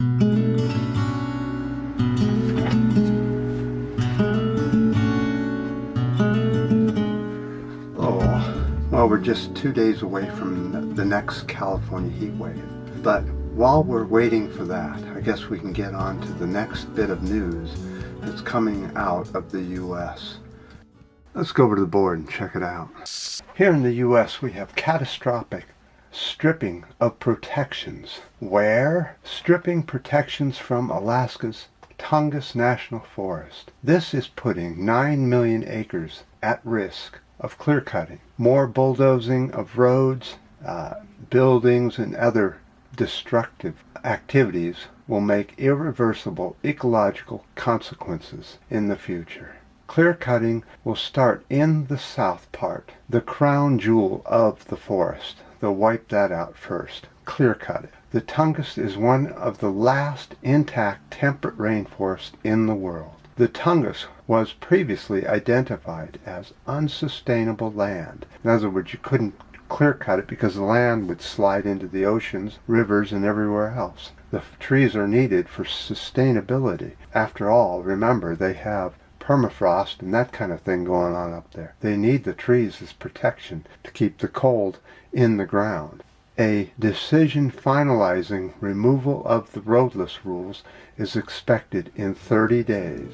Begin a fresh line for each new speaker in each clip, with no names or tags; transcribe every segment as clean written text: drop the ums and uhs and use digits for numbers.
Oh, well, we're just 2 days away from the next California heat wave. But while we're waiting for that, I guess we can get on to the next bit of news that's coming out of the U.S. Let's go over to the board and check it out. Here in the U.S. we have catastrophic stripping of protections. Where? Stripping protections from Alaska's Tongass National Forest. This is putting 9 million acres at risk of clear cutting. More bulldozing of roads, buildings, and other destructive activities will make irreversible ecological consequences in the future. Clear cutting will start in the south part, the crown jewel of the forest. They'll wipe that out first. Clear cut it. The Tongass is one of the last intact temperate rainforests in the world. The Tongass was previously identified as unsustainable land. In other words, you couldn't clear cut it because the land would slide into the oceans, rivers, and everywhere else. The trees are needed for sustainability. After all, remember, they have permafrost and that kind of thing going on up there. They need the trees as protection to keep the cold in the ground. A decision finalizing removal of the roadless rules is expected in 30 days.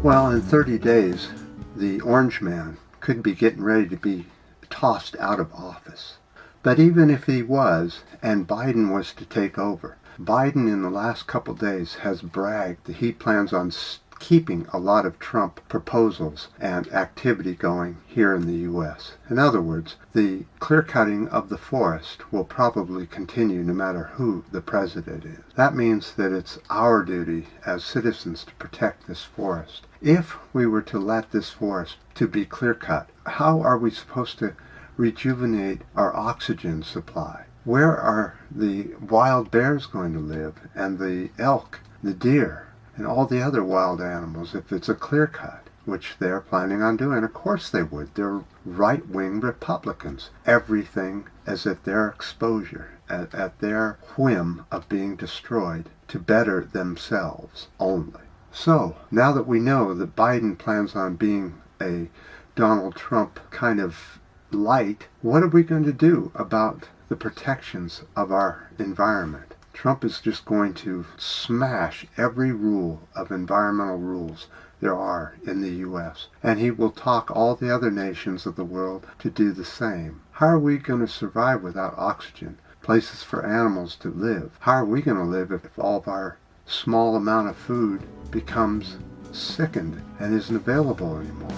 Well, in 30 days, the Orange Man could be getting ready to be tossed out of office. But even if he was, and Biden was to take over, Biden in the last couple days has bragged that he plans on keeping a lot of Trump proposals and activity going here in the U.S. In other words, the clear-cutting of the forest will probably continue no matter who the president is. That means that it's our duty as citizens to protect this forest. If we were to let this forest to be clear-cut, how are we supposed to rejuvenate our oxygen supply? Where are the wild bears going to live, and the elk, the deer, and all the other wild animals if it's a clear cut, which they're planning on doing? Of course they would. They're right-wing Republicans. Everything as at their exposure, at their whim of being destroyed to better themselves only. So, now that we know that Biden plans on being a Donald Trump kind of light, what are we going to do about the protections of our environment? Trump is just going to smash every rule of environmental rules there are in the U.S. And he will talk all the other nations of the world to do the same. How are we going to survive without oxygen, places for animals to live? How are we going to live if all of our small amount of food becomes sickened and isn't available anymore?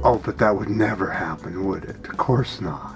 Oh, but that would never happen, would it? Of course not.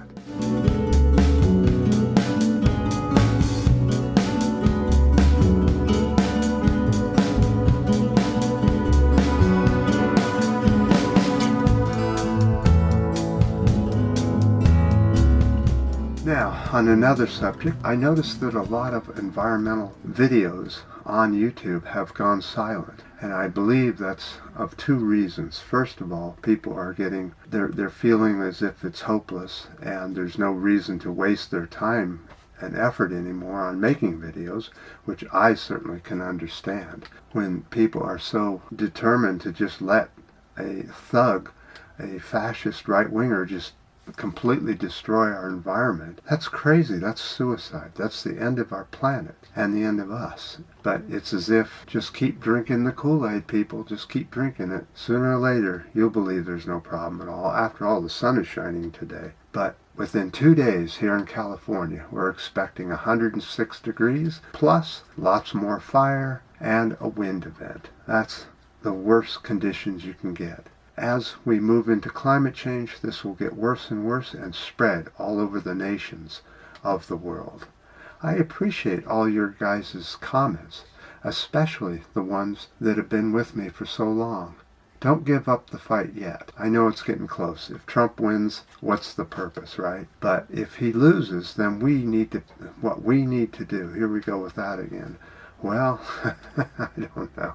Now, on another subject, I noticed that a lot of environmental videos on YouTube have gone silent. And I believe that's of two reasons. First of all, people are they're feeling as if it's hopeless and there's no reason to waste their time and effort anymore on making videos, which I certainly can understand. When people are so determined to just let a thug, a fascist right-winger, just completely destroy our environment, that's crazy. That's suicide. That's the end of our planet and the end of us. But it's as if, just keep drinking the Kool-Aid, people. Just keep drinking it. Sooner or later, you'll believe there's no problem at all. After all, the sun is shining today. But within 2 days here in California, we're expecting 106 degrees, plus lots more fire and a wind event. That's the worst conditions you can get. As we move into climate change, this will get worse and worse and spread all over the nations of the world. I appreciate all your guys' comments, especially the ones that have been with me for so long. Don't give up the fight yet. I know it's getting close. If Trump wins, what's the purpose, right? But if he loses, then what we need to do, here we go with that again. Well, I don't know.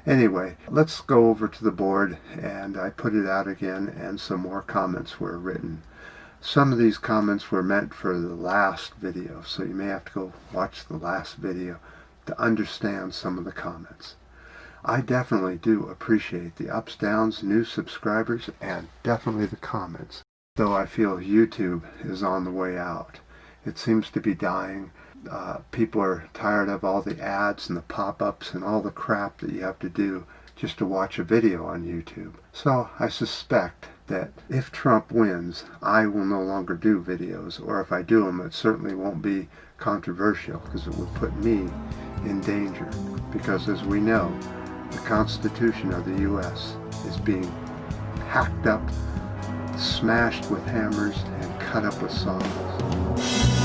Anyway, let's go over to the board, and I put it out again, and some more comments were written. Some of these comments were meant for the last video, so you may have to go watch the last video to understand some of the comments. I definitely do appreciate the ups, downs, new subscribers, and definitely the comments, though I feel YouTube is on the way out. It seems to be dying. People are tired of all the ads and the pop-ups and all the crap that you have to do just to watch a video on YouTube. So I suspect that if Trump wins, I will no longer do videos, or if I do them, it certainly won't be controversial, because it would put me in danger. Because as we know, the Constitution of the U.S. is being hacked up, smashed with hammers, and cut up with saws.